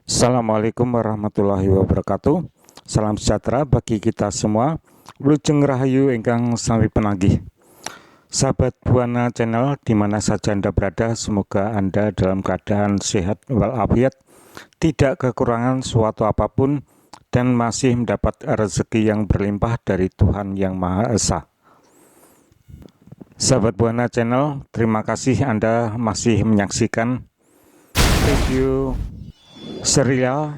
Assalamualaikum warahmatullahi wabarakatuh. Salam sejahtera bagi kita semua. Wilujeng Rahayu ingkang sami penagih. Sahabat Buana Channel di mana saja Anda berada, semoga Anda dalam keadaan sehat walafiat, tidak kekurangan suatu apapun, dan masih mendapat rezeki yang berlimpah dari Tuhan Yang Maha Esa. Sahabat Buana Channel, terima kasih Anda masih menyaksikan review serial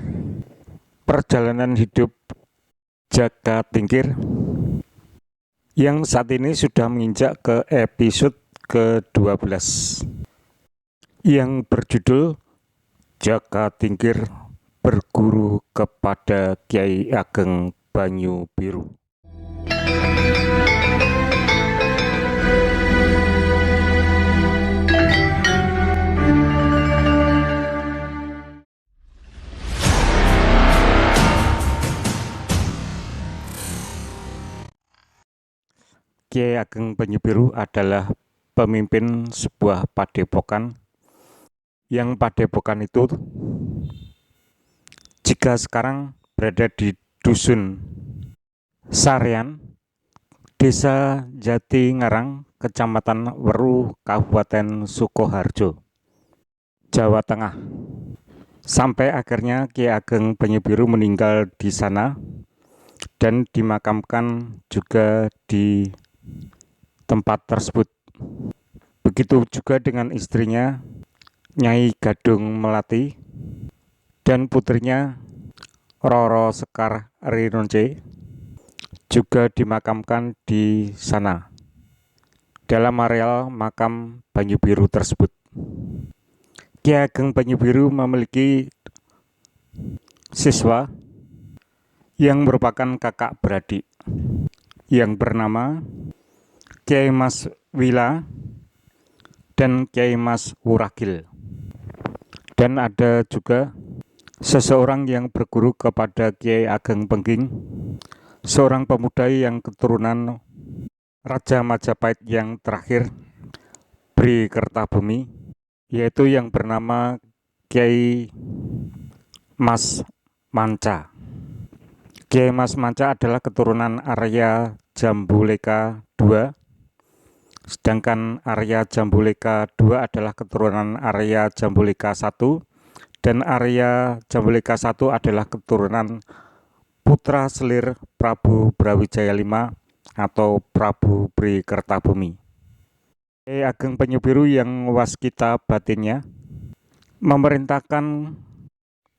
Perjalanan Hidup Jaka Tingkir yang saat ini sudah menginjak ke episode ke-12 yang berjudul Jaka Tingkir berguru kepada Kyai Ageng Banyu Biru. Kyai Ageng Banyu Biru adalah pemimpin sebuah padepokan, yang padepokan itu jika sekarang berada di Dusun Sarean, Desa Jati Ngarang, Kecamatan Weru, Kabupaten Sukoharjo, Jawa Tengah. Sampai akhirnya Kyai Ageng Banyu Biru meninggal di sana dan dimakamkan juga di tempat tersebut. Begitu juga dengan istrinya Nyai Gadung Melati dan putrinya Roro Sekar Rinonce juga dimakamkan di sana dalam areal makam Banyu Biru tersebut. Kyai Ageng Banyu Biru memiliki siswa yang merupakan kakak beradik yang bernama Kyai Mas Wila dan Kyai Mas Wuragil. Dan ada juga seseorang yang berguru kepada Kyai Ageng Pengging, seorang pemuda yang keturunan Raja Majapahit yang terakhir, Bri Kertabumi, yaitu yang bernama Kyai Mas Manca. Kyai Mas Manca adalah keturunan Arya Jambuleka II, sedangkan Arya Jambuleka II adalah keturunan Arya Jambuleka I, dan Arya Jambuleka I adalah keturunan putra selir Prabu Brawijaya V atau Prabu Bri Kertabumi. Kyai Ageng Banyu Biru yang waskita batinnya memerintahkan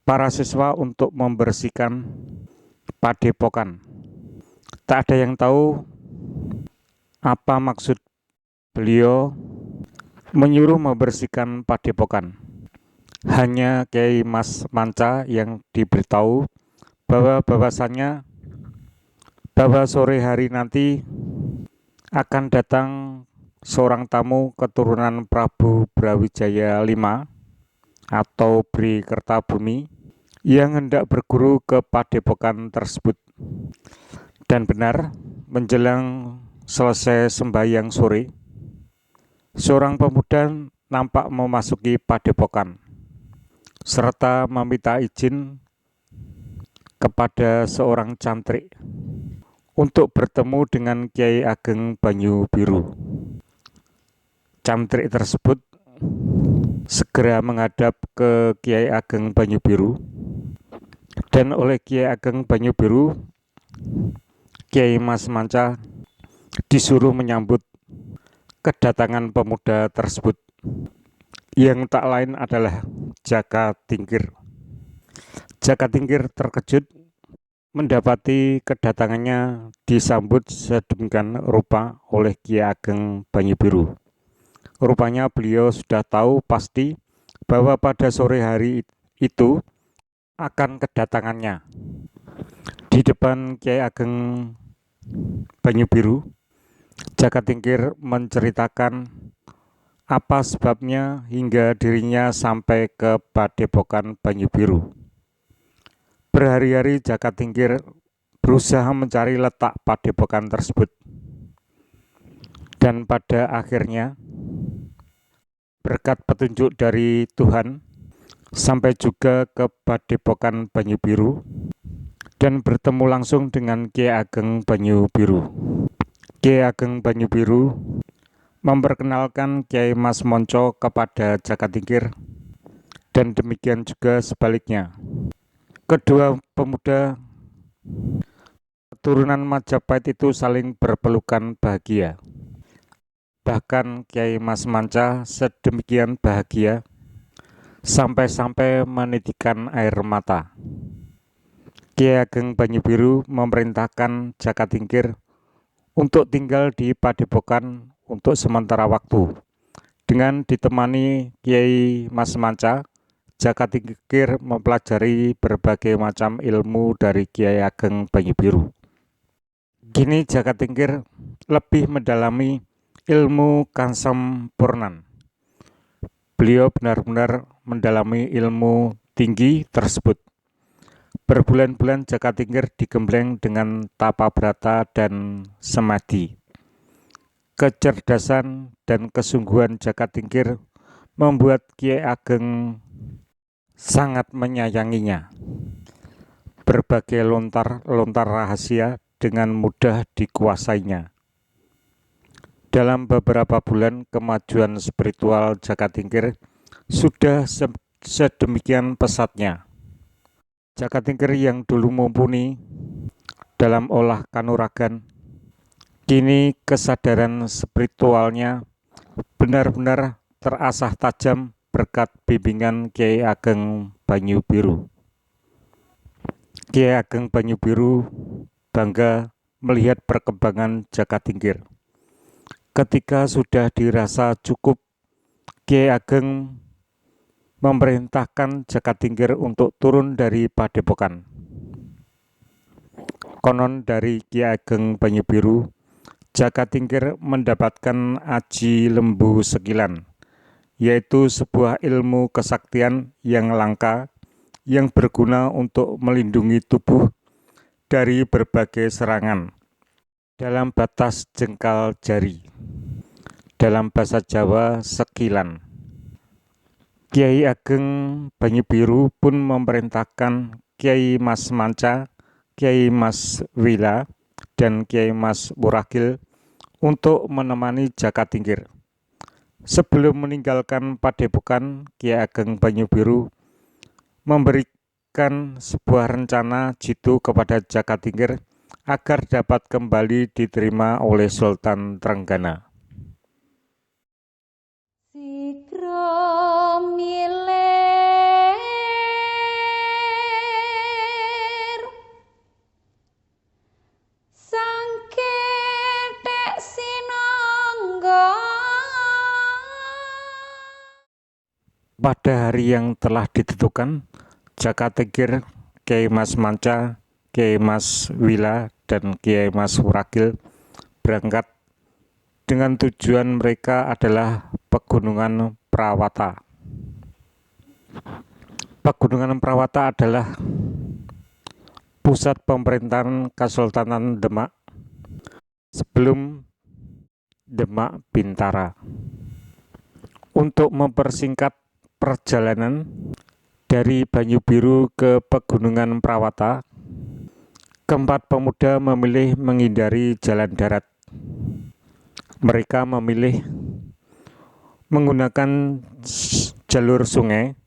para siswa untuk membersihkan padepokan. Tak ada yang tahu apa maksud beliau menyuruh membersihkan padepokan. Hanya Kyai Mas Manca yang diberitahu bahwasannya sore hari nanti akan datang seorang tamu keturunan Prabu Brawijaya V atau Bri Kertabumi yang hendak berguru ke padepokan tersebut. Dan benar, menjelang selesai sembahyang sore, seorang pemuda nampak memasuki padepokan serta meminta izin kepada seorang cantrik untuk bertemu dengan Kyai Ageng Banyu Biru. Cantrik tersebut segera menghadap ke Kyai Ageng Banyu Biru, dan oleh Kyai Ageng Banyu Biru, Kyai Mas Manca disuruh menyambut kedatangan pemuda tersebut, yang tak lain adalah Jaka Tingkir. Jaka Tingkir terkejut mendapati kedatangannya disambut sedemikian rupa oleh Kyai Ageng Banyu Biru. Rupanya beliau sudah tahu pasti bahwa pada sore hari itu akan kedatangannya. Di depan Kyai Ageng Banyu Biru, Jaka Tingkir menceritakan apa sebabnya hingga dirinya sampai ke padepokan Banyu Biru. Berhari-hari Jaka Tingkir berusaha mencari letak padepokan tersebut, dan pada akhirnya berkat petunjuk dari Tuhan, sampai juga ke Padepokan Banyubiru dan bertemu langsung dengan Kyai Ageng Banyubiru. Kyai Ageng Banyubiru memperkenalkan Kyai Mas Monco kepada Jaka Tingkir dan demikian juga sebaliknya. Kedua pemuda keturunan Majapahit itu saling berpelukan bahagia. Bahkan Kyai Mas Manca sedemikian bahagia sampai-sampai menitikan air mata. Kyai Ageng Banyubiru memerintahkan Jaka Tingkir untuk tinggal di Padepokan untuk sementara waktu. Dengan ditemani Kyai Mas Manca, Jaka Tingkir mempelajari berbagai macam ilmu dari Kyai Ageng Banyubiru. Kini Jaka Tingkir lebih mendalami ilmu Kangsempurnan. Beliau benar-benar mendalami ilmu tinggi tersebut. Berbulan-bulan Jaka Tingkir digembleng dengan tapa brata dan samadhi. Kecerdasan dan kesungguhan Jaka Tingkir membuat Kyai Ageng sangat menyayanginya. Berbagai lontar rahasia dengan mudah dikuasainya. Dalam beberapa bulan kemajuan spiritual Jaka Tingkir sudah sedemikian pesatnya. Jaka Tingkir yang dulu mumpuni dalam olah kanuragan, kini kesadaran spiritualnya benar-benar terasah tajam berkat bimbingan Kyai Ageng Banyubiru. Kyai Ageng Banyubiru bangga melihat perkembangan Jaka Tingkir. Ketika sudah dirasa cukup, Kyai Ageng memerintahkan Jaka Tingkir untuk turun dari Padepokan. Konon dari Kyai Ageng Banyubiru, Jaka Tingkir mendapatkan aji lembu sekilan, yaitu sebuah ilmu kesaktian yang langka yang berguna untuk melindungi tubuh dari berbagai serangan dalam batas jengkal jari. Dalam bahasa Jawa, sekilan. Kyai Ageng Banyubiru pun memerintahkan Kyai Mas Manca, Kyai Mas Wila, dan Kyai Mas Wuragil untuk menemani Jaka Tingkir. Sebelum meninggalkan Padepokan, Kyai Ageng Banyubiru memberikan sebuah rencana jitu kepada Jaka Tingkir agar dapat kembali diterima oleh Sultan Trenggana. Pada hari yang telah ditentukan, Jaka Tingkir, Kyai Mas Manca, Kyai Mas Wila, dan Kyai Mas Wuragil berangkat dengan tujuan mereka adalah Pegunungan Prawata. Pegunungan Prawata adalah pusat pemerintahan Kesultanan Demak sebelum Demak Bintara. Untuk mempersingkat perjalanan dari Banyubiru ke Pegunungan Prawata, keempat pemuda memilih menghindari jalan darat. Mereka memilih menggunakan jalur sungai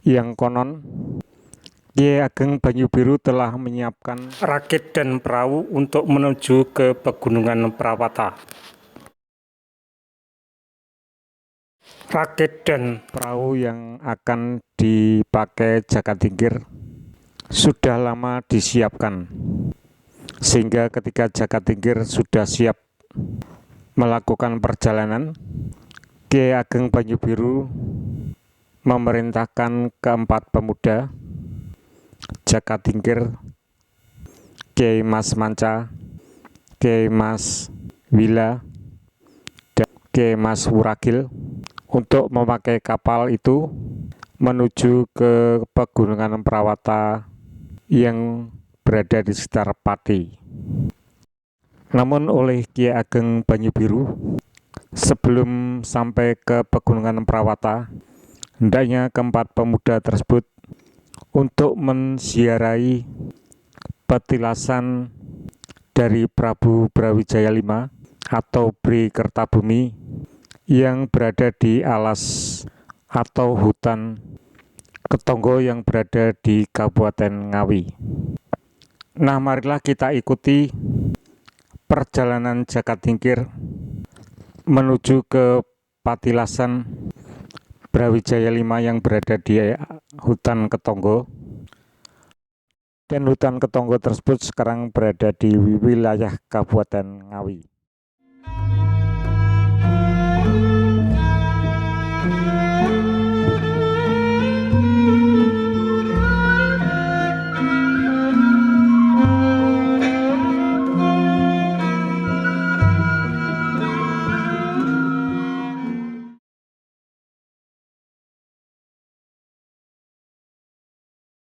yang konon Kyai Ageng Banyubiru telah menyiapkan rakit dan perahu untuk menuju ke Pegunungan Prawata. Rakit dan perahu yang akan dipakai Jaka Tingkir sudah lama disiapkan, sehingga ketika Jaka Tingkir sudah siap melakukan perjalanan, Kyai Ageng Banyubiru memerintahkan keempat pemuda, Jaka Tingkir, Kyai Mas Manca, Kyai Mas Wila, dan Kyai Mas Wuragil untuk memakai kapal itu menuju ke Pegunungan Prawata yang berada di sekitar Pati. Namun oleh Kyai Ageng Banyubiru, sebelum sampai ke Pegunungan Prawata, Hendaknya keempat pemuda tersebut untuk menziarahi petilasan dari Prabu Brawijaya V atau Bri Kertabumi yang berada di alas atau hutan Ketonggo yang berada di Kabupaten Ngawi. Nah, marilah kita ikuti perjalanan Jakatingkir menuju ke patilasan Brawijaya V yang berada di hutan Ketonggo. Dan hutan Ketonggo tersebut sekarang berada di wilayah Kabupaten Ngawi.